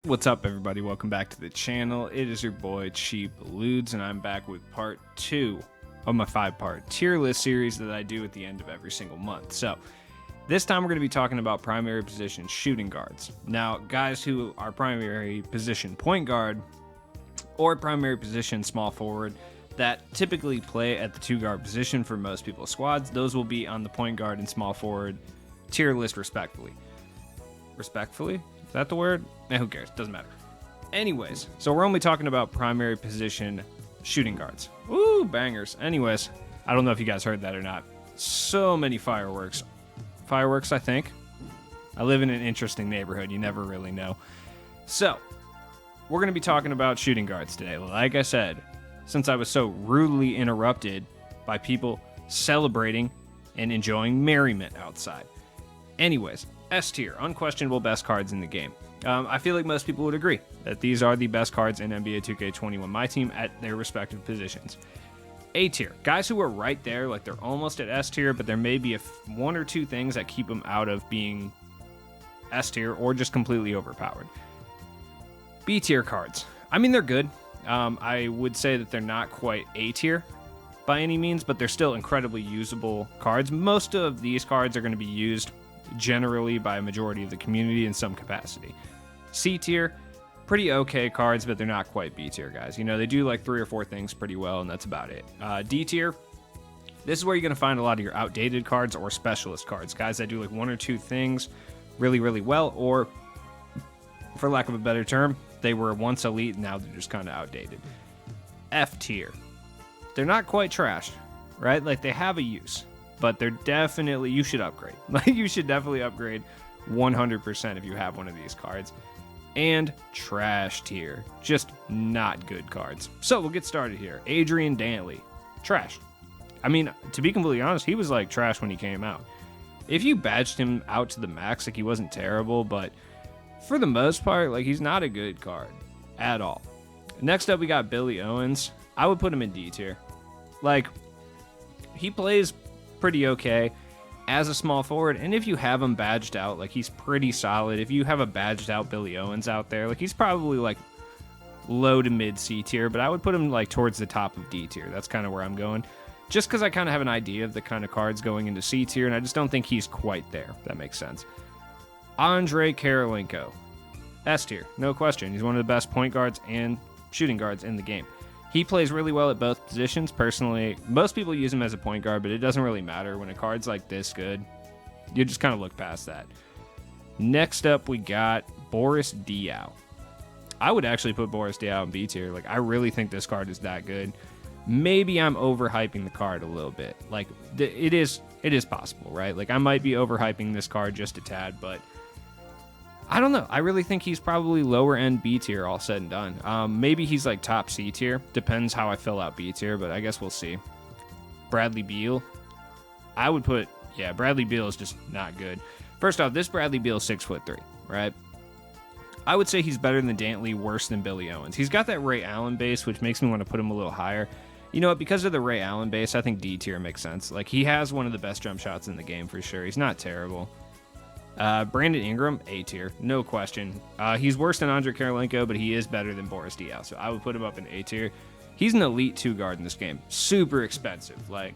What's up, everybody? Welcome back to the channel. It is your boy Cheap Ludes, and I'm back with part 2 of my 5-part tier list series that I do at the end of every single month. So this time we're going to be talking about primary position shooting guards. Now, guys who are primary position point guard or primary position small forward that typically play at the 2-guard position for most people's squads, those will be on the point guard and small forward tier list respectively. Respectfully? Is that the word? Who cares? Doesn't matter. Anyways, so we're only talking about primary position shooting guards. Ooh, bangers. Anyways, I don't know if you guys heard that or not. So many fireworks. Fireworks, I think. I live in an interesting neighborhood. You never really know. So, we're going to be talking about shooting guards today. Like I said, since I was so rudely interrupted by people celebrating and enjoying merriment outside. Anyways, S tier, unquestionable best cards in the game. I feel like most people would agree that these are the best cards in NBA 2K21, my team, at their respective positions. A tier, guys who are right there, like they're almost at S tier, but there may be one or two things that keep them out of being S tier or just completely overpowered. B tier cards, I mean, they're good. I would say that they're not quite A tier by any means, but they're still incredibly usable cards. Most of these cards are going to be used generally by a majority of the community in some capacity. C tier, pretty okay cards, but they're not quite B tier, guys. You know, they do like 3 or 4 things pretty well, and that's about it. D tier, this is where you're going to find a lot of your outdated cards or specialist cards. Guys that do like 1 or 2 things really, really well, or for lack of a better term, they were once elite, now they're just kind of outdated. F tier, they're not quite trashed, right? Like, they have a use, but they're definitely, you should upgrade. Like, you should definitely upgrade 100% if you have one of these cards. And trash tier, just not good cards. So we'll get started here. Adrian Dantley, trash. I mean, to be completely honest, he was like trash when he came out. If you badged him out to the max, like, he wasn't terrible, but for the most part, like, he's not a good card at all. Next up, we got Billy Owens. I would put him in D tier. Like, he plays pretty okay as a small forward, and if you have him badged out, like, he's pretty solid. If you have a badged out Billy Owens out there, like, he's probably like low to mid C tier, but I would put him like towards the top of D tier. That's kind of where I'm going, just because I kind of have an idea of the kind of cards going into C tier, and I just don't think he's quite there, if that makes sense. Andre Karolinko, S tier, no question. He's one of the best point guards and shooting guards in the game. He plays really well at both positions. Personally, most people use him as a point guard, but it doesn't really matter. When a card's like this good, you just kind of look past that. Next up, we got Boris Diaw. I would actually put Boris Diaw in B tier. Like, I really think this card is that good. Maybe I'm overhyping the card a little bit. Like, it is possible, right? Like, I might be overhyping this card just a tad, but I don't know. I really think he's probably lower end B tier, all said and done. Maybe he's like top C tier. Depends how I fill out B tier, but I guess we'll see. Bradley Beal. I would put, yeah, Bradley Beal is just not good. First off, this Bradley Beal is 6'3", right? I would say he's better than Dantley, worse than Billy Owens. He's got that Ray Allen base, which makes me want to put him a little higher. You know what? Because of the Ray Allen base, I think D tier makes sense. Like, he has one of the best jump shots in the game for sure. He's not terrible. Brandon Ingram, A tier, no question. He's worse than Andre Karolinko, but he is better than Boris Diaw, so I would put him up in A tier. He's an elite 2-guard in this game. Super expensive. Like,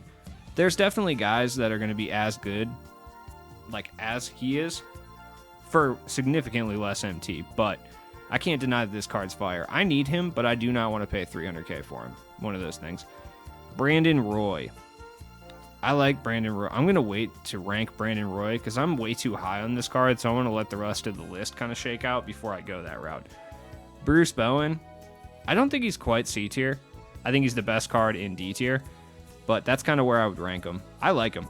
there's definitely guys that are going to be as good, like, as he is, for significantly less MT, but I can't deny that this card's fire. I need him, but I do not want to pay $300K for him. One of those things. Brandon Roy. I like Brandon Roy. I'm going to wait to rank Brandon Roy because I'm way too high on this card, so I want to let the rest of the list kind of shake out before I go that route. Bruce Bowen. I don't think he's quite C tier. I think he's the best card in D tier, but that's kind of where I would rank him. I like him.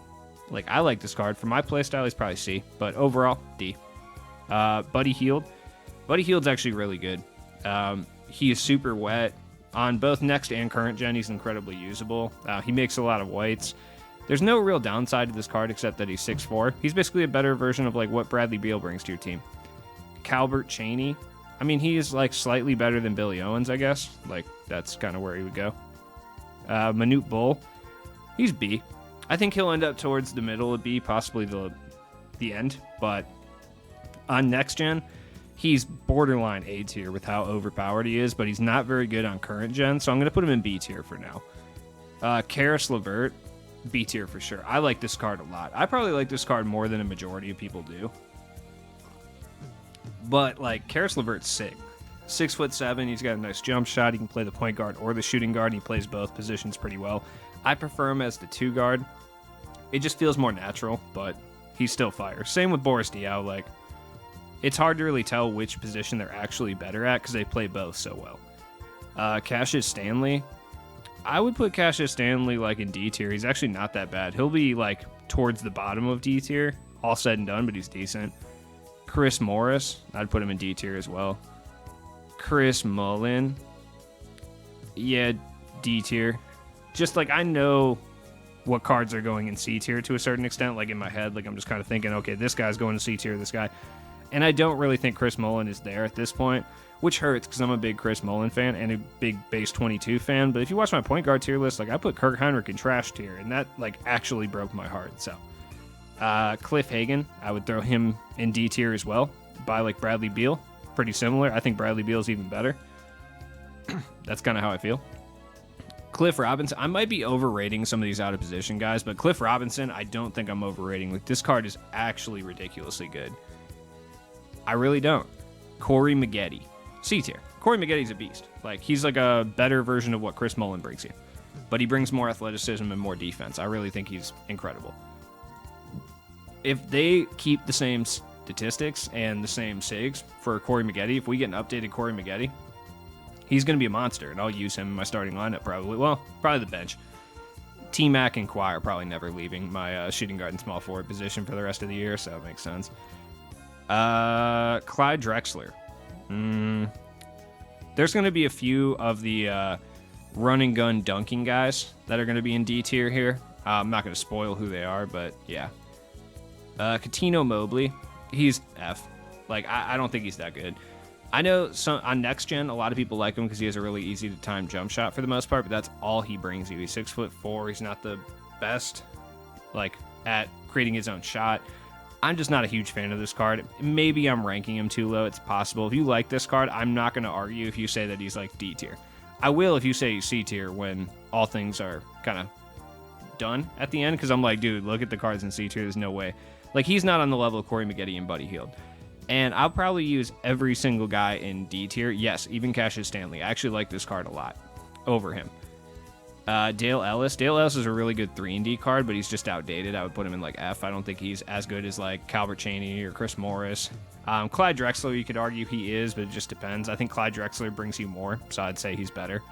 Like, I like this card. For my playstyle, he's probably C, but overall, D. Buddy Hield. Buddy Hield's actually really good. He is super wet. On both next and current gen, he's incredibly usable. He makes a lot of whites. There's no real downside to this card except that he's 6'4". He's basically a better version of like what Bradley Beal brings to your team. Calbert Chaney. I mean, he is like slightly better than Billy Owens, I guess. Like, that's kind of where he would go. Manute Bol. He's B. I think he'll end up towards the middle of B, possibly the end. But on next gen, he's borderline A tier with how overpowered he is, but he's not very good on current gen, so I'm going to put him in B tier for now. Karis LeVert, B tier for sure. I like this card a lot. I probably like this card more than a majority of people do. But, like, Karis LeVert's sick. 6'7", he's got a nice jump shot. He can play the point guard or the shooting guard, and he plays both positions pretty well. I prefer him as the 2 guard. It just feels more natural, but he's still fire. Same with Boris Diaw. Like, it's hard to really tell which position they're actually better at because they play both so well. Cassius Stanley. I would put Cassius Stanley, like, in D tier. He's actually not that bad. He'll be, like, towards the bottom of D tier, all said and done, but he's decent. Chris Morris, I'd put him in D tier as well. Chris Mullin, yeah, D tier. Just, like, I know what cards are going in C tier to a certain extent, like, in my head. Like, I'm just kind of thinking, okay, this guy's going to C tier, this guy. And I don't really think Chris Mullin is there at this point, which hurts because I'm a big Chris Mullin fan and a big base 22 fan. But if you watch my point guard tier list, like, I put Kirk Heinrich in trash tier, and that, like, actually broke my heart. So Cliff Hagan, I would throw him in D tier as well, by, like, Bradley Beal. Pretty similar. I think Bradley Beal is even better. That's kind of how I feel. Cliff Robinson, I might be overrating some of these out of position guys, but Cliff Robinson, I don't think I'm overrating. Like, this card is actually ridiculously good. I really don't. Corey Maggette, C tier. Corey Maggette's a beast. Like, he's like a better version of what Chris Mullin brings you, but he brings more athleticism and more defense. I really think he's incredible. If they keep the same statistics and the same SIGs for Corey Maggette, if we get an updated Corey Maggette, he's going to be a monster, and I'll use him in my starting lineup probably. Well, probably the bench. T-Mac and Kawhi are probably never leaving my shooting guard and small forward position for the rest of the year, so it makes sense. Clyde Drexler. There's going to be a few of the run and gun dunking guys that are going to be in D tier here. I'm not going to spoil who they are, but yeah. Katino Mobley, he's F. Like, I don't think he's that good. I know on next gen, a lot of people like him because he has a really easy to time jump shot for the most part, but that's all he brings you. He's 6'4". He's not the best, like, at creating his own shot. I'm just not a huge fan of this card. Maybe I'm ranking him too low. It's possible. If you like this card, I'm not going to argue if you say that he's, like, D tier. I will if you say he's C tier when all things are kind of done at the end, because I'm like, dude, look at the cards in C tier. There's no way. Like, he's not on the level of Corey Maggette and Buddy Hield. And I'll probably use every single guy in D tier. Yes, even Cassius Stanley. I actually like this card a lot over him. Dale Ellis. Dale Ellis is a really good 3-and-D card, but he's just outdated. I would put him in, like, F. I don't think he's as good as, like, Calvert Chaney or Chris Morris. Clyde Drexler, you could argue he is, but it just depends. I think Clyde Drexler brings you more, so I'd say he's better.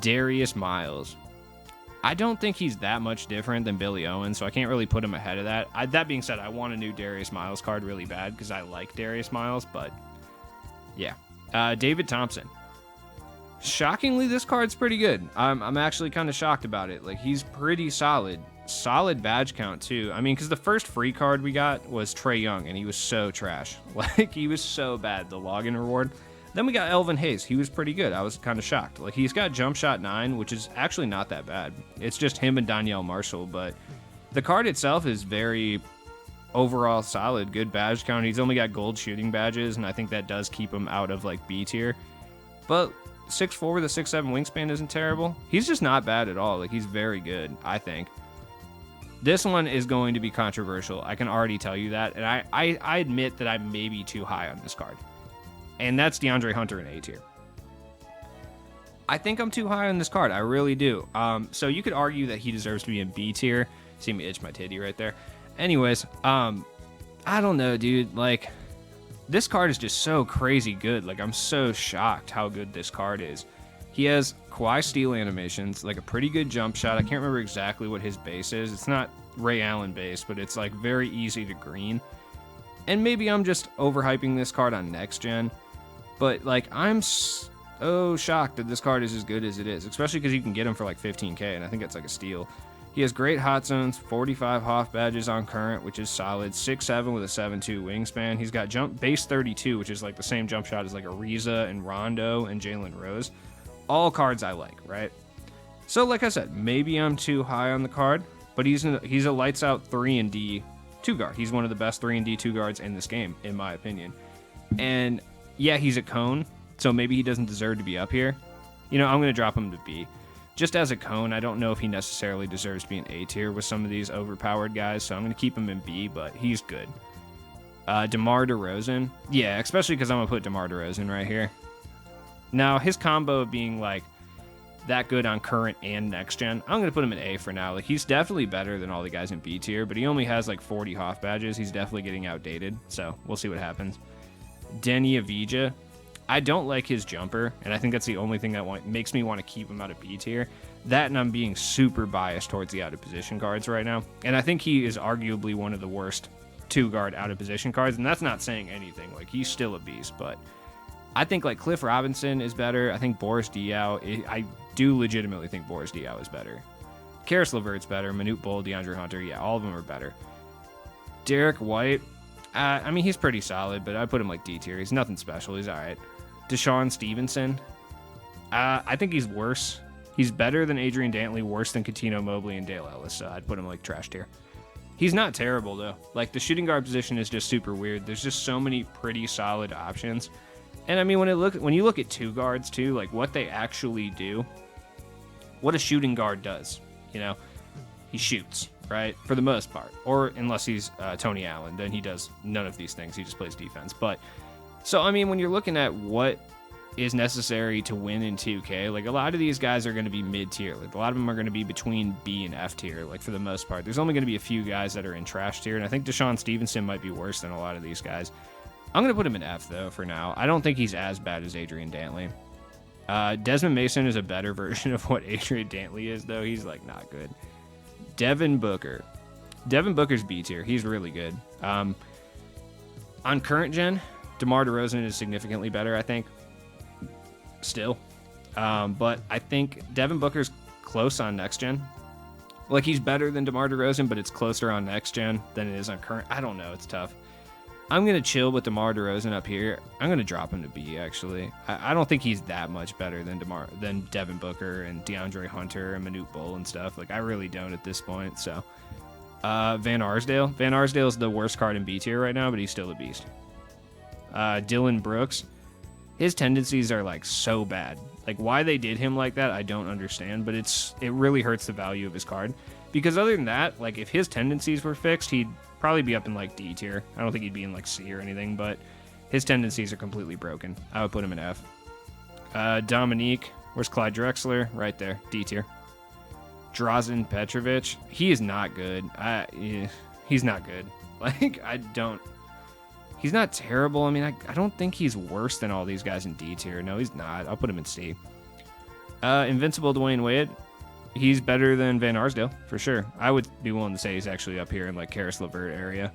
Darius Miles. I don't think he's that much different than Billy Owen, so I can't really put him ahead of that. That being said, I want a new Darius Miles card really bad because I like Darius Miles, but yeah. David Thompson. Shockingly, this card's pretty good. I'm actually kind of shocked about it. Like, he's pretty solid. Solid badge count, too. I mean, because the first free card we got was Trae Young, and he was so trash. Like, he was so bad, the login reward. Then we got Elvin Hayes. He was pretty good. I was kind of shocked. Like, he's got jump shot 9, which is actually not that bad. It's just him and Danielle Marshall, but the card itself is very overall solid. Good badge count. He's only got gold shooting badges, and I think that does keep him out of, like, B tier. But 6'4" with a 6'7" wingspan isn't terrible. He's just not bad at all. Like, he's very good, I think. This one is going to be controversial. I can already tell you that, and I admit that I may be too high on this card. And that's DeAndre Hunter in A tier. I think I'm too high on this card. I really do. So you could argue that he deserves to be in B tier. See me itch my titty right there. Anyways, I don't know, dude. Like, this card is just so crazy good. Like, I'm so shocked how good this card is. He has Kawhi steal animations, like a pretty good jump shot. I can't remember exactly what his base is. It's not Ray Allen base, but it's, like, very easy to green. And maybe I'm just overhyping this card on next gen. But, like, I'm so shocked that this card is as good as it is, especially because you can get him for, like, 15K, and I think that's, like, a steal. He has great hot zones, 45 Hoff badges on current, which is solid, 6'7" with a 7'2" wingspan. He's got jump base 32, which is, like, the same jump shot as, like, Ariza and Rondo and Jalen Rose. All cards I like, right? So, like I said, maybe I'm too high on the card, but he's a lights-out 3-and-D 2 guard. He's one of the best 3-and-D 2 guards in this game, in my opinion. And yeah, he's a cone, so maybe he doesn't deserve to be up here. You know, I'm going to drop him to B. Just as a cone, I don't know if he necessarily deserves to be an A tier with some of these overpowered guys, so I'm going to keep him in B, but he's good. DeMar DeRozan. Yeah, especially because I'm going to put DeMar DeRozan right here. Now, his combo of being, like, that good on current and next gen, I'm going to put him in A for now. Like, he's definitely better than all the guys in B tier, but he only has, like, 40 Hoff badges. He's definitely getting outdated, so we'll see what happens. Denny Avija. I don't like his jumper, and I think that's the only thing that makes me want to keep him out of B tier. That, and I'm being super biased towards the out-of-position cards right now. And I think he is arguably one of the worst two-guard out-of-position cards, and that's not saying anything. Like, he's still a beast, but I think, like, Cliff Robinson is better. I think Boris Diaw, I do legitimately think Boris Diaw is better. Karis LeVert's better. Manute Bol, DeAndre Hunter, yeah, all of them are better. Derek White, I mean, he's pretty solid, but I put him, like, D tier. He's nothing special. He's all right. Deshaun Stevenson, I think he's worse. He's better than Adrian Dantley, worse than Coutinho Mobley and Dale Ellis, so I'd put him like trash tier. He's not terrible, though. Like, the shooting guard position is just super weird. There's just so many pretty solid options. And, I mean, when you look at two guards, too, like, what they actually do, what a shooting guard does, you know, he shoots, right, for the most part. Or unless he's Tony Allen, then he does none of these things. He just plays defense. But so, I mean, when you're looking at what is necessary to win in 2K, like, a lot of these guys are going to be mid-tier. Like, a lot of them are going to be between B and F tier, like, for the most part. There's only going to be a few guys that are in trash tier, and I think Deshaun Stevenson might be worse than a lot of these guys. I'm going to put him in F, though, for now. I don't think he's as bad as Adrian Dantley. Desmond Mason is a better version of what Adrian Dantley is, though. He's, like, not good. Devin Booker. Devin Booker's B tier. He's really good. On current gen, DeMar DeRozan is significantly better, I think. Still. But I think Devin Booker's close on next gen. Like, he's better than DeMar DeRozan, but it's closer on next gen than it is on current. I don't know. It's tough. I'm going to chill with DeMar DeRozan up here. I'm going to drop him to B, actually. I don't think he's that much better than Devin Booker and DeAndre Hunter and Manute Bol and stuff. Like, I really don't at this point. So, Van Arsdale. Van Arsdale's the worst card in B tier right now, but he's still a beast. Dylan Brooks. His tendencies are, like, so bad. Like, why they did him like that, I don't understand, but it really hurts the value of his card. Because other than that, like, if his tendencies were fixed, he'd probably be up in, like, D tier. I don't think he'd be in, like, C or anything, but his tendencies are completely broken. I would put him in F. Dominique. Where's Clyde Drexler? Right there. D tier. Drazen Petrovic. He is not good. He's not good. Like, he's not terrible. I mean, I don't think he's worse than all these guys in D tier. No, he's not. I'll put him in C. Invincible Dwayne Wade. He's better than Van Arsdale, for sure. I would be willing to say he's actually up here in, like, Karis LeVert area.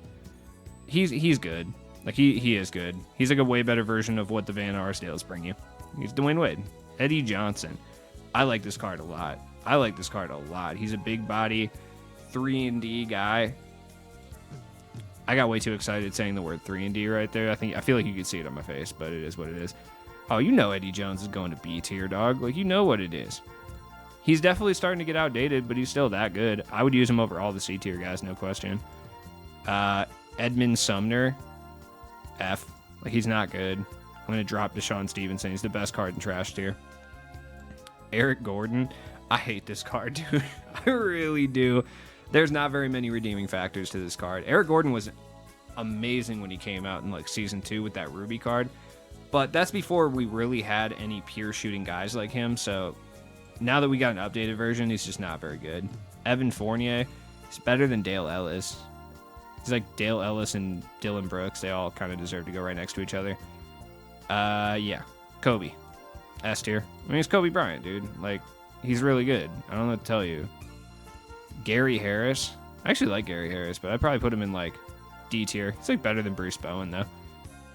He's good. Like, he is good. He's, like, a way better version of what the Van Arsdales bring you. He's Dwayne Wade. Eddie Johnson. I like this card a lot. He's a big body, 3-and-D guy. I got way too excited saying the word 3-and-D right there. I feel like you could see it on my face, but it is what it is. Oh, you know Eddie Jones is going to B tier, dog. Like, you know what it is. He's definitely starting to get outdated, but he's still that good. I would use him over all the C tier guys, no question. Edmund Sumner, F. Like, he's not good. I'm going to drop Deshaun Stevenson. He's the best card in trash tier. Eric Gordon. I hate this card, dude. I really do. There's not very many redeeming factors to this card. Eric Gordon was amazing when he came out in, like, Season 2 with that Ruby card. But that's before we really had any pure shooting guys like him, so now that we got an updated version, he's just not very good. Evan Fournier, he's better than Dale Ellis. He's like Dale Ellis and Dylan Brooks. They all kind of deserve to go right next to each other. Yeah. Kobe. S tier. I mean, it's Kobe Bryant, dude. Like, he's really good. I don't know what to tell you. Gary Harris. I actually like Gary Harris, but I'd probably put him in, like, D tier. He's, like, better than Bruce Bowen, though.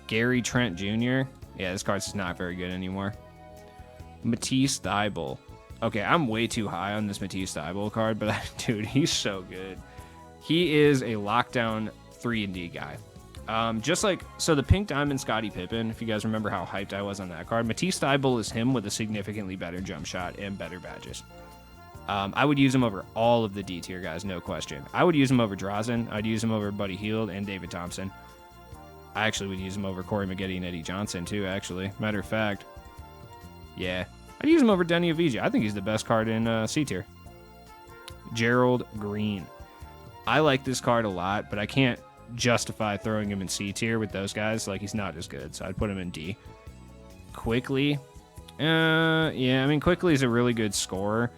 Gary Trent Jr. Yeah, this card's not very good anymore. Matisse Thybulle. Okay, I'm way too high on this Matisse Thybulle card, but dude, he's so good. He is a lockdown 3-and-D guy. Just like, so the Pink Diamond Scottie Pippen, if you guys remember how hyped I was on that card, Matisse Thybulle is him with a significantly better jump shot and better badges. I would use him over all of the D tier guys, no question. I would use him over Drazen. I'd use him over Buddy Hield and David Thompson. I actually would use him over Corey Maggette and Eddie Johnson too, actually. Matter of fact, yeah. I'd use him over Denny Avicii. I think he's the best card in C tier. Gerald Green. I like this card a lot, but I can't justify throwing him in C tier with those guys. Like, he's not as good, so I'd put him in D. Quickly. Yeah, I mean, Quickly is a really good scorer.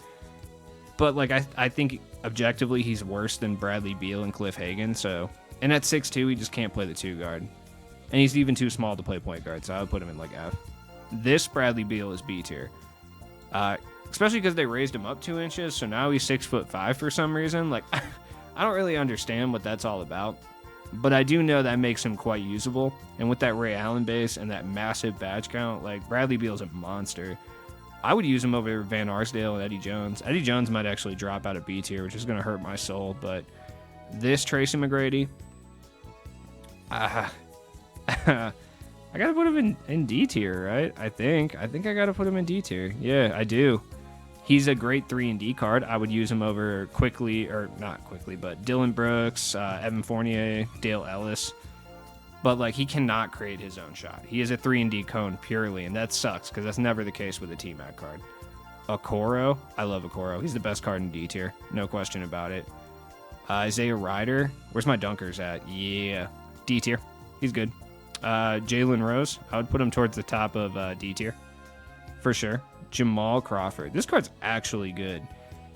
But, like, I think objectively he's worse than Bradley Beal and Cliff Hagan, so... And at 6'2", he just can't play the 2 guard. And he's even too small to play point guard, so I would put him in, like, F. This Bradley Beal is B tier. Especially because they raised him up 2 inches, so now he's 6'5" for some reason. Like, I don't really understand what that's all about. But I do know that makes him quite usable. And with that Ray Allen base and that massive badge count, like, Bradley Beal's a monster. I would use him over Van Arsdale and Eddie Jones. Eddie Jones might actually drop out of B tier, which is going to hurt my soul. But this Tracy McGrady, I got to put him in D tier, right? I think I got to put him in D tier. Yeah, I do. He's a great 3 and D card. I would use him over Quickly, or not Quickly, but Dylan Brooks, Evan Fournier, Dale Ellis. But, like, he cannot create his own shot. He is a 3 and D cone purely, and that sucks because that's never the case with a T-Mac card. Okoro, I love Okoro. He's the best card in D tier, no question about it. Isaiah Ryder, where's my dunkers at? Yeah, D tier. He's good. Jalen Rose, I would put him towards the top of D tier, for sure. Jamal Crawford. This card's actually good.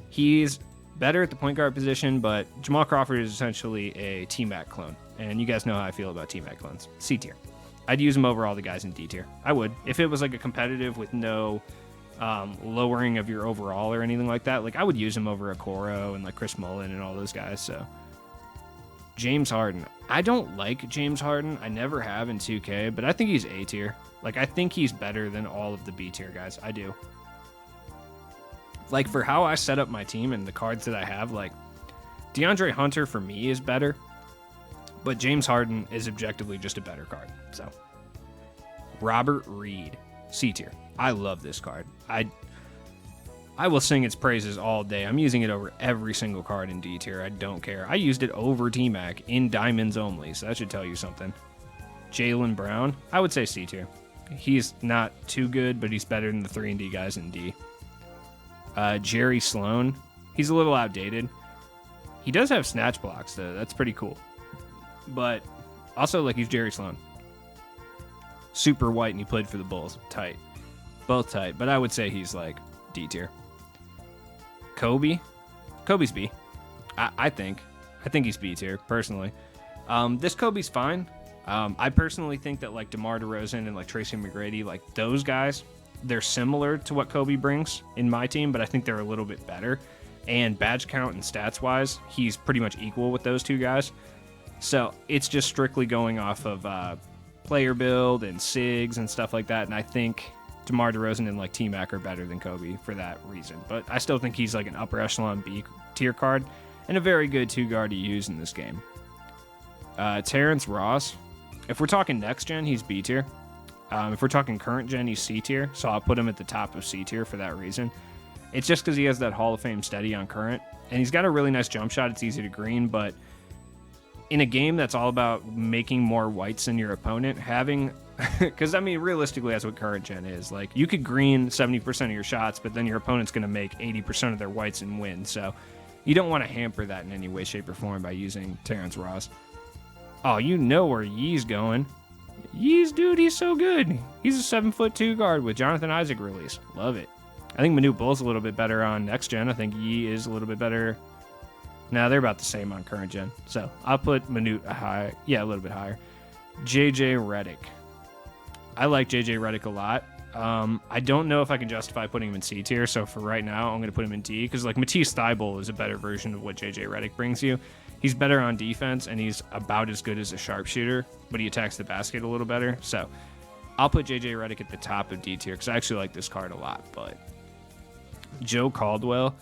He's better at the point guard position, but Jamal Crawford is essentially a T-Mac clone. And you guys know how I feel about T-Mac clones. C tier. I'd use him over all the guys in D tier. I would. If it was like a competitive with no lowering of your overall or anything like that, like I would use him over Okoro and like Chris Mullin and all those guys. So James Harden. I don't like James Harden. I never have in 2K, but I think he's A tier. Like, I think he's better than all of the B tier guys. I do. Like, for how I set up my team and the cards that I have, like, DeAndre Hunter for me is better, but James Harden is objectively just a better card. So, Robert Reed, C tier. I love this card. I will sing its praises all day. I'm using it over every single card in D tier. I don't care. I used it over T-Mac in diamonds only, so that should tell you something. Jaylen Brown, I would say C tier. He's not too good, but he's better than the 3 and D guys in D. Jerry Sloan, he's a little outdated. He does have snatch blocks, though. That's pretty cool. But also, like, he's Jerry Sloan. Super white, and he played for the Bulls. Tight. Both tight, but I would say he's, like, D tier. Kobe's B. I think he's B tier, personally. This Kobe's fine. I personally think that, like, DeMar DeRozan and, like, Tracy McGrady, like, those guys, they're similar to what Kobe brings in my team, but I think they're a little bit better. And badge count and stats-wise, he's pretty much equal with those two guys. So it's just strictly going off of player build and SIGs and stuff like that, and I think DeMar DeRozan and, like, T-Mac are better than Kobe for that reason. But I still think he's, like, an upper echelon B tier card and a very good 2-guard to use in this game. Terrence Ross. If we're talking next gen, he's B tier. If we're talking current gen, he's C tier. So I'll put him at the top of C tier for that reason. It's just because he has that Hall of Fame steady on current. And he's got a really nice jump shot. It's easy to green. But in a game that's all about making more whites than your opponent, having... Because, I mean, realistically, that's what current gen is. Like, you could green 70% of your shots, but then your opponent's going to make 80% of their whites and win. So you don't want to hamper that in any way, shape, or form by using Terrence Ross. Oh, you know where Yee's going. Yee's, dude, he's so good. He's a 7'2" guard with Jonathan Isaac release. Love it. I think Manute Bull's a little bit better on next gen. I think Yee is a little bit better. Now they're about the same on current gen. So I'll put Manute a little bit higher. JJ Redick. I like JJ Redick a lot. I don't know if I can justify putting him in C tier. So for right now, I'm going to put him in D because, like, Matisse Thybulle is a better version of what JJ Redick brings you. He's better on defense, and he's about as good as a sharpshooter, but he attacks the basket a little better. So I'll put JJ Redick at the top of D tier because I actually like this card a lot. But Joe Caldwell,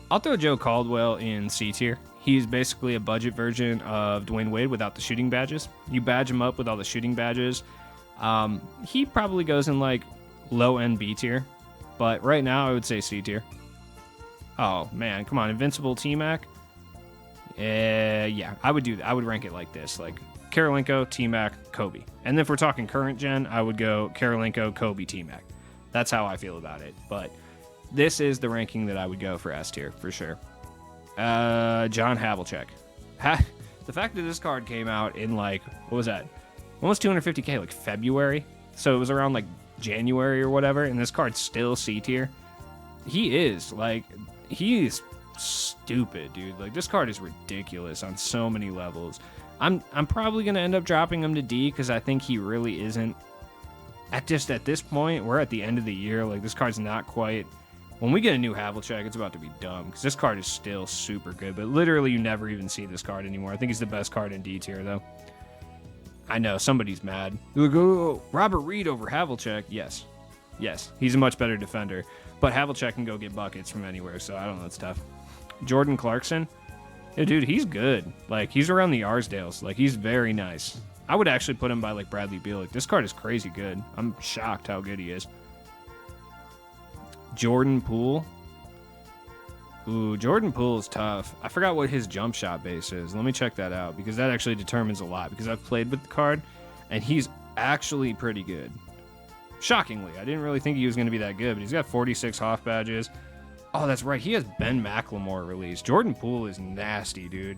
I'll throw Joe Caldwell in C tier. He's basically a budget version of Dwayne Wade without the shooting badges. You badge him up with all the shooting badges. He probably goes in, like, low-end B tier, but right now I would say C tier. Oh, man, come on. Invincible T-Mac? Yeah, I would do that. I would rank it like this. Like, Karolinko, T-Mac, Kobe. And if we're talking current gen, I would go Karolinko, Kobe, T-Mac. That's how I feel about it. But this is the ranking that I would go for S tier, for sure. John Havlicek. The fact that this card came out in like, what was that? Almost 250k, like February. So it was around like January or whatever, and this card's still C tier. He is stupid, dude. Like, this card is ridiculous on so many levels. I'm probably gonna end up dropping him to D because I think he really isn't. At this point, we're at the end of the year. Like, this card's not quite. When we get a new Havlicek, it's about to be dumb because this card is still super good. But literally, you never even see this card anymore. I think he's the best card in D tier, though. I know somebody's mad. They're like, oh, Robert Reed over Havlicek. Yes, he's a much better defender. But Havlicek can go get buckets from anywhere, so I don't know. It's tough. Jordan Clarkson. Yeah, dude, he's good. Like, he's around the Arsdales. Like, he's very nice. I would actually put him by, like, Bradley Beal. Like, this card is crazy good. I'm shocked how good he is. Jordan Poole. Ooh, Jordan Poole is tough. I forgot what his jump shot base is. Let me check that out, because that actually determines a lot, because I've played with the card, and he's actually pretty good. Shockingly, I didn't really think he was going to be that good, but he's got 46 Hoff badges. Oh, that's right. He has Ben McLemore released. Jordan Poole is nasty, dude.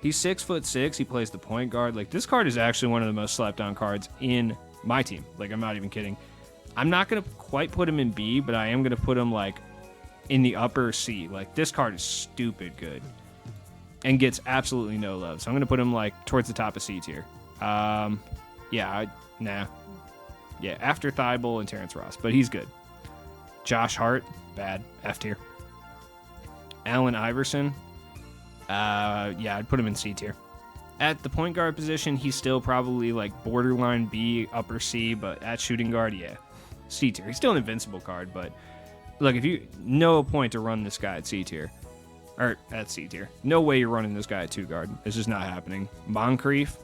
He's 6'6". He plays the point guard. Like, this card is actually one of the most slept on cards in my team. Like, I'm not even kidding. I'm not going to quite put him in B, but I am going to put him, like, in the upper C. Like, this card is stupid good and gets absolutely no love. So I'm going to put him, like, towards the top of C tier. Nah. Yeah, after Thibault and Terrence Ross, but he's good. Josh Hart, bad, F tier. Allen Iverson, I'd put him in C tier. At the point guard position, he's still probably like borderline B, upper C, but at shooting guard, yeah, C tier. He's still an invincible card, but look, if you no point to run this guy at C tier, or at C tier. No way you're running this guy at 2 guard. It's just not happening. Moncrief,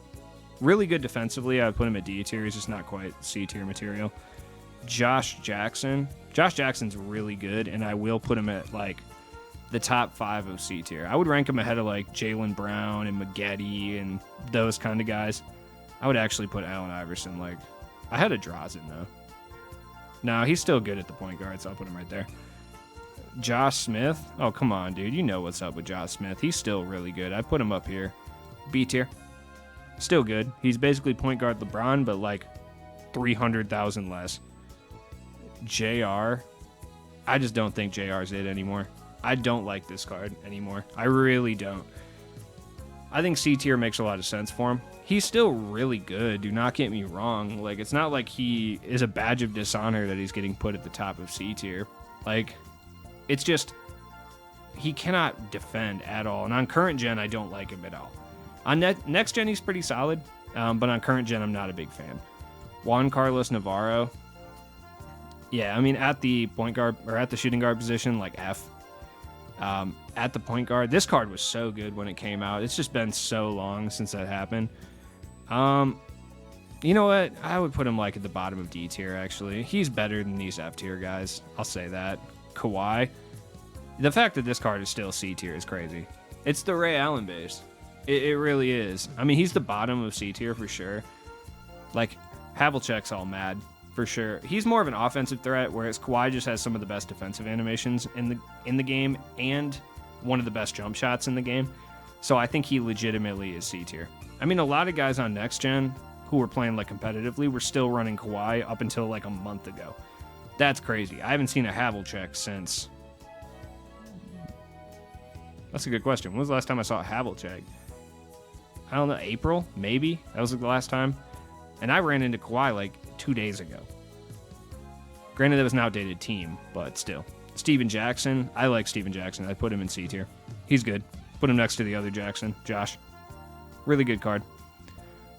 really good defensively. I would put him at D tier. He's just not quite C tier material. Josh Jackson. Josh Jackson's really good, and I will put him at, like, the top 5 of C tier. I would rank him ahead of, like, Jaylen Brown and Maggette and those kind of guys. I would actually put Allen Iverson, like, ahead of Drazen, though. No, he's still good at the point guard, so I'll put him right there. Josh Smith. Oh, come on, dude. You know what's up with Josh Smith. He's still really good. I put him up here. B tier. Still good. He's basically point guard LeBron, but, like, 300,000 less. JR. I just don't think JR's it anymore. I don't like this card anymore. I really don't. I think C tier makes a lot of sense for him. He's still really good. Do not get me wrong. Like, it's not like he is a badge of dishonor that he's getting put at the top of C tier. Like, it's just he cannot defend at all. And on current gen, I don't like him at all. On next gen, he's pretty solid. But on current gen, I'm not a big fan. Juan Carlos Navarro. Yeah, I mean, at the point guard or at the shooting guard position, like F. At the point guard, this card was so good when it came out. It's just been so long since that happened. You know what? I would put him like at the bottom of D tier, actually. He's better than these F tier guys. I'll say that. Kawhi. The fact that this card is still C tier is crazy. It's the Ray Allen base. It really is. I mean, he's the bottom of C tier for sure. Like, Havlicek's all mad. For sure. He's more of an offensive threat, whereas Kawhi just has some of the best defensive animations in the game and one of the best jump shots in the game. So I think he legitimately is C tier. I mean, a lot of guys on next gen who were playing like competitively were still running Kawhi up until like a month ago. That's crazy. I haven't seen a Havlicek since. That's a good question. When was the last time I saw a Havlicek? I don't know, April? Maybe? That was the last time. And I ran into Kawhi like 2 days ago. Granted, that was an outdated team, but still. Steven Jackson. I like Steven Jackson. I'd put him in C tier. He's good. Put him next to the other Jackson, Josh. Really good card.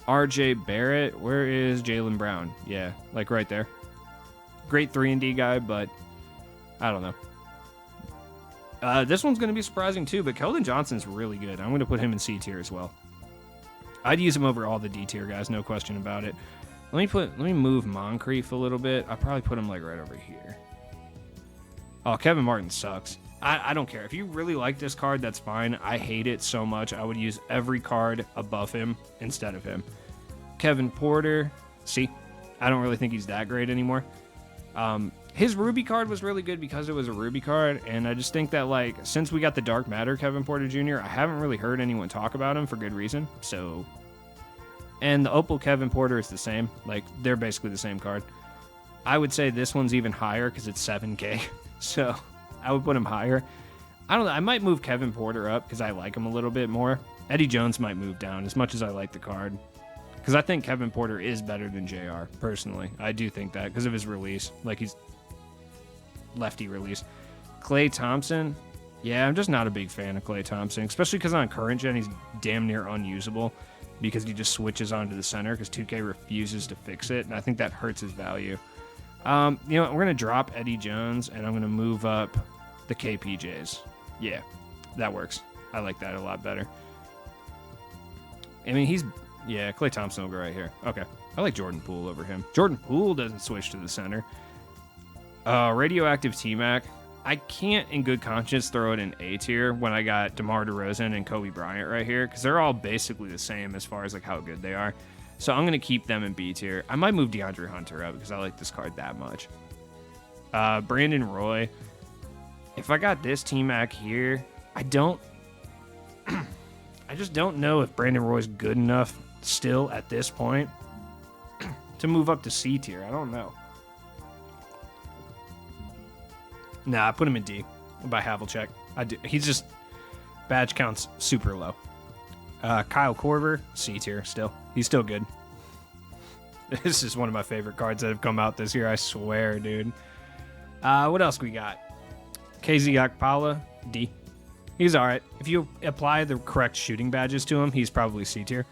RJ Barrett. Where is Jaylen Brown? Yeah, like right there. Great 3-and-D guy, but I don't know. This one's going to be surprising too, but Keldon Johnson's really good. I'm going to put him in C tier as well. I'd use him over all the D tier guys, no question about it. Let me move Moncrief a little bit. I'll probably put him like right over here. Oh, Kevin Martin sucks. I don't care. If you really like this card, that's fine. I hate it so much. I would use every card above him instead of him. Kevin Porter. See, I don't really think he's that great anymore. His Ruby card was really good because it was a Ruby card, and I just think that, like, since we got the Dark Matter Kevin Porter Jr., I haven't really heard anyone talk about him for good reason, so... And the Opal Kevin Porter is the same. Like, they're basically the same card. I would say this one's even higher because it's 7K, so I would put him higher. I don't know, I might move Kevin Porter up because I like him a little bit more. Eddie Jones might move down as much as I like the card. Because I think Kevin Porter is better than JR, personally. I do think that because of his release. Like, he's lefty release. Klay Thompson, yeah, I'm just not a big fan of Klay Thompson, especially because on current gen he's damn near unusable because he just switches onto the center because 2K refuses to fix it, and I think that hurts his value. You know what, we're going to drop Eddie Jones, and I'm going to move up the KPJs. Yeah, that works. I like that a lot better. I mean, yeah, Klay Thompson will go right here. Okay, I like Jordan Poole over him. Jordan Poole doesn't switch to the center. Radioactive T-Mac. I can't in good conscience throw it in A tier when I got DeMar DeRozan and Kobe Bryant right here because they're all basically the same as far as like how good they are. So I'm going to keep them in B tier. I might move DeAndre Hunter up because I like this card that much. Brandon Roy. If I got this T-Mac here, I just don't know if Brandon Roy's good enough still at this point to move up to C tier. I don't know. Nah, I put him in D by Havlicek. I do. He's just badge counts super low. Kyle Korver, C tier still. He's still good. This is one of my favorite cards that have come out this year. I swear, dude. What else we got? KZ Okpala, D. He's all right. If you apply the correct shooting badges to him, he's probably C tier.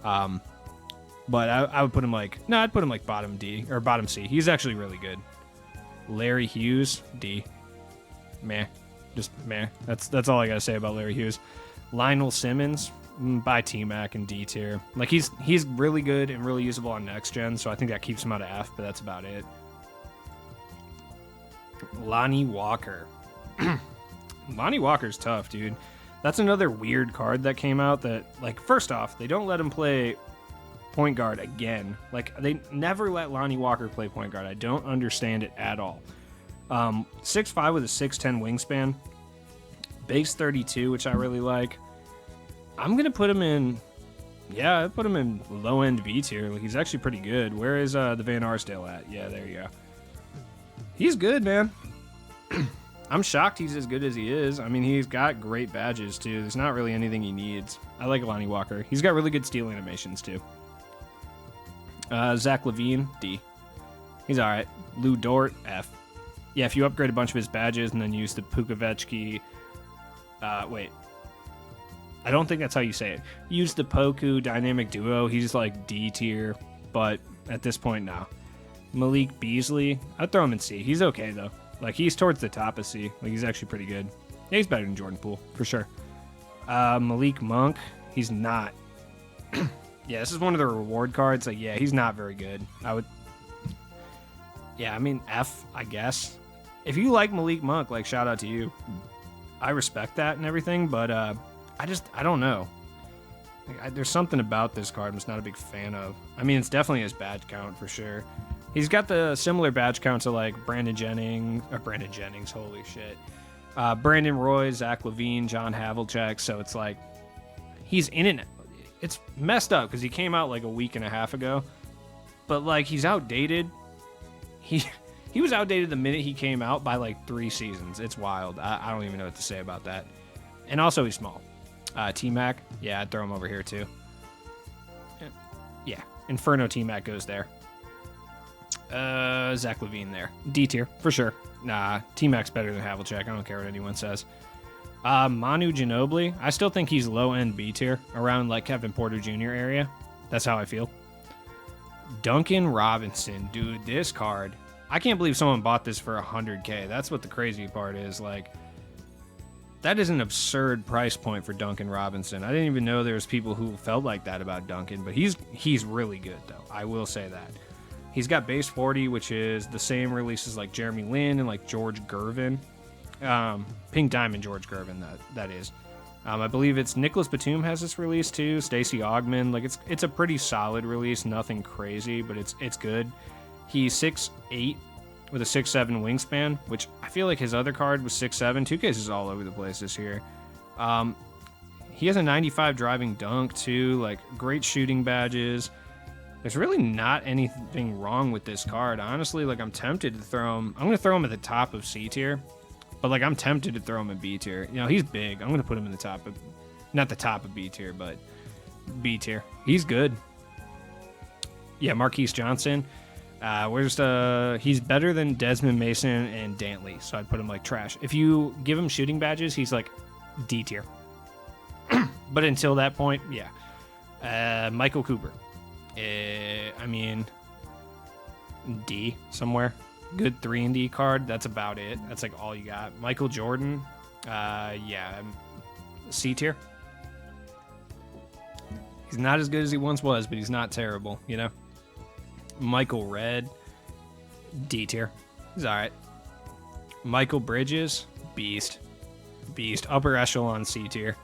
But I would put him like... No, I'd put him like bottom D or bottom C. He's actually really good. Larry Hughes, D. Meh. Just meh. That's all I gotta say about Larry Hughes. Lionel Simmons, by T-Mac and D tier. Like, he's really good and really usable on next gen, so I think that keeps him out of F, but that's about it. Lonnie Walker. Lonnie Walker's tough, dude. That's another weird card that came out that, like, first off, they don't let him play point guard again. Like, they never let Lonnie Walker play point guard. I don't understand it at all. 6'5" with a 6'10" wingspan. Base 32, which I really like. I'm going to put him in... Yeah, I put him in low-end B tier. Like, he's actually pretty good. Where is the Van Arsdale at? Yeah, there you go. He's good, man. I'm shocked he's as good as he is. I mean, he's got great badges, too. There's not really anything he needs. I like Lonnie Walker. He's got really good steal animations, too. Zach LaVine, D. He's all right. Lou Dort, F. Yeah, if you upgrade a bunch of his badges and then use the Pukovechki... wait. I don't think that's how you say it. Use the Poku Dynamic Duo. He's like D tier, but at this point, no. Malik Beasley, I'd throw him in C. He's okay, though. Like, he's towards the top of C. Like, he's actually pretty good. Yeah, he's better than Jordan Poole, for sure. Malik Monk, he's not. Yeah, this is one of the reward cards. Like, yeah, he's not very good. Yeah, I mean, F, I guess. If you like Malik Monk, like, shout out to you. I respect that and everything, but I don't know. Like, there's something about this card I'm just not a big fan of. I mean, it's definitely his badge count, for sure. He's got the similar badge count to, like, Brandon Jennings, holy shit. Brandon Roy, Zach LaVine, John Havlicek, so it's like, he's in it. It's messed up because he came out like a week and a half ago, but like, he's outdated. He was outdated the minute he came out by like 3 seasons. It's wild. I don't even know what to say about that. And also, he's small. T-Mac, yeah, I'd throw him over here too. Yeah, Inferno T-Mac goes there. Zach LaVine there. D tier, for sure. Nah, T-Mac's better than Havlicek. I don't care what anyone says. Manu Ginobili, I still think he's low-end B tier, around like Kevin Porter Jr. area. That's how I feel. Duncan Robinson, dude, this card, I can't believe someone bought this for 100K. That's what the crazy part is. Like, that is an absurd price point for Duncan Robinson. I didn't even know there was people who felt like that about Duncan, but he's really good, though. I will say that. He's got base 40, which is the same releases like Jeremy Lin and like George Gervin. Pink Diamond George Gervin, that is. I believe it's Nicholas Batum has this release too. Stacey Augmon, like it's a pretty solid release, nothing crazy, but it's good. He's 6'8" with a 6'7" wingspan, which I feel like his other card was 6'7". 2Ks is all over the place this year. He has a 95 driving dunk too, like great shooting badges. There's really not anything wrong with this card. Honestly, like I'm tempted to throw him. I'm going to throw him at the top of C tier, but like I'm tempted to throw him in B tier. You know, he's big. I'm going to put him in the top of, not the top of B tier, but B tier. He's good. Yeah, Marquise Johnson. He's better than Desmond Mason and Dantley, so I'd put him like trash. If you give him shooting badges, he's like D tier. But until that point, yeah. Michael Cooper. I mean, D somewhere. Good 3-and-D card. That's about it. That's like all you got. Michael Jordan. Yeah. C tier. He's not as good as he once was, but he's not terrible, you know? Michael Redd. D tier. He's all right. Michael Bridges. Beast. Upper echelon C tier.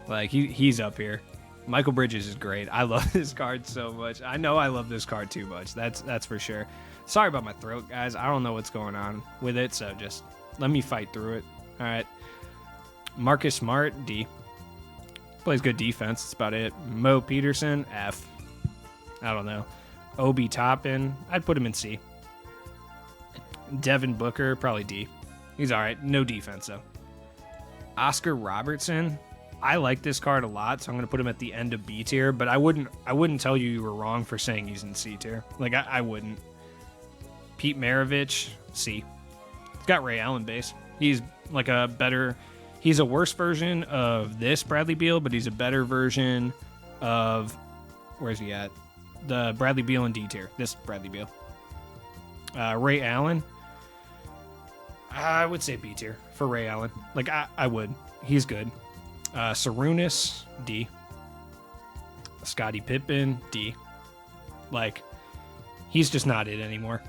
Like, he's up here. Michael Bridges is great. I love this card so much. I know I love this card too much. That's for sure. Sorry about my throat, guys. I don't know what's going on with it, so just let me fight through it. All right. Marcus Smart, D. Plays good defense. That's about it. Mo Peterson, F. I don't know. Obi Toppin, I'd put him in C. Devin Booker, probably D. He's all right. No defense, though. Oscar Robertson, I like this card a lot, so I'm going to put him at the end of B tier, but I wouldn't tell you were wrong for saying he's in C tier. Like, I wouldn't. Pete Maravich, C. He's got Ray Allen base. He's like he's a worse version of this Bradley Beal, but he's a better version of, where's he at? The Bradley Beal in D tier. This Bradley Beal. Ray Allen, I would say B tier for Ray Allen. Like, I would. He's good. Sarunas, D. Scottie Pippen, D. Like, he's just not it anymore.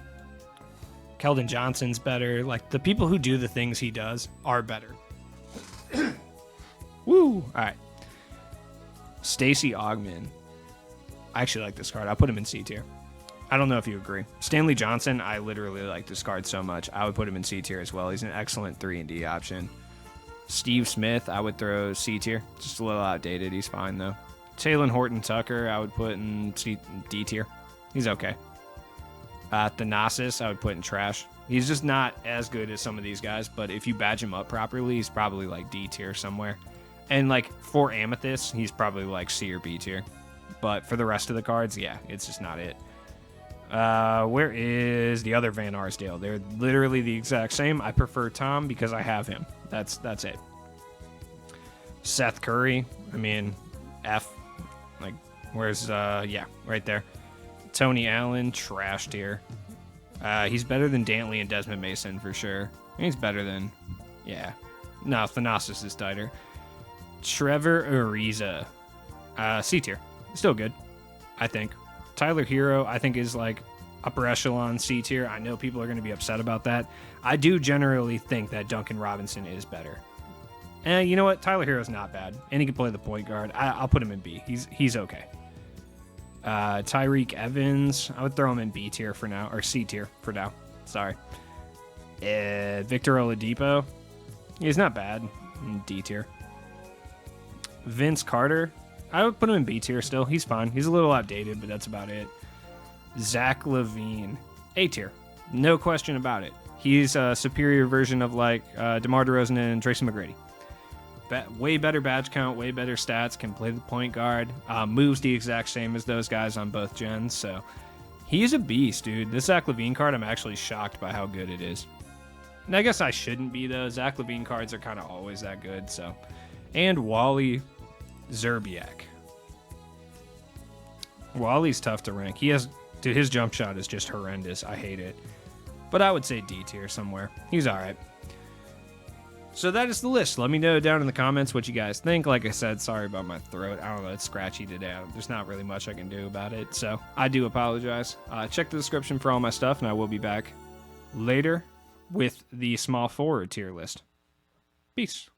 Keldon Johnson's better. Like, the people who do the things he does are better. Woo! All right. Stacey Augmon. I actually like this card. I'll put him in C tier. I don't know if you agree. Stanley Johnson, I literally like this card so much. I would put him in C tier as well. He's an excellent 3-and-D option. Steve Smith, I would throw C tier. Just a little outdated. He's fine, though. Taylor Horton Tucker, I would put in D tier. He's okay. Thanasis, I would put in trash. He's just not as good as some of these guys, but if you badge him up properly, he's probably like D tier somewhere. And like for Amethyst, he's probably like C or B tier. But for the rest of the cards, yeah, it's just not it. Where is the other Van Arsdale? They're literally the exact same. I prefer Tom because I have him. That's it. Seth Curry, I mean, F. Like, where's, yeah, right there. Tony Allen, trash tier. He's better than Dantley and Desmond Mason for sure. He's better than, yeah. No, Thanasis is tighter. Trevor Ariza, C tier. Still good, I think. Tyler Hero, I think, is like upper echelon C tier. I know people are going to be upset about that. I do generally think that Duncan Robinson is better. And you know what? Tyler Hero's not bad, and he can play the point guard. I'll put him in B. He's okay. Tyreek Evans, I would throw him in B tier for now, or C tier for now. Sorry. Victor Oladipo, he's not bad. D tier. Vince Carter, I would put him in B tier still. He's fine. He's a little outdated, but that's about it. Zach LaVine, A tier. No question about it. He's a superior version of like DeMar DeRozan and Tracy McGrady. Way better badge count, way better stats, can play the point guard, moves the exact same as those guys on both gens, so he's a beast, dude. This Zach LaVine card, I'm actually shocked by how good it is. And I guess I shouldn't be, though. Zach LaVine cards are kind of always that good, so. And Wally Zerbiak. Wally's tough to rank. Dude, his jump shot is just horrendous. I hate it. But I would say D tier somewhere. He's all right. So that is the list. Let me know down in the comments what you guys think. Like I said, sorry about my throat. I don't know, it's scratchy today. There's not really much I can do about it. So I do apologize. Check the description for all my stuff, and I will be back later with the small forward tier list. Peace.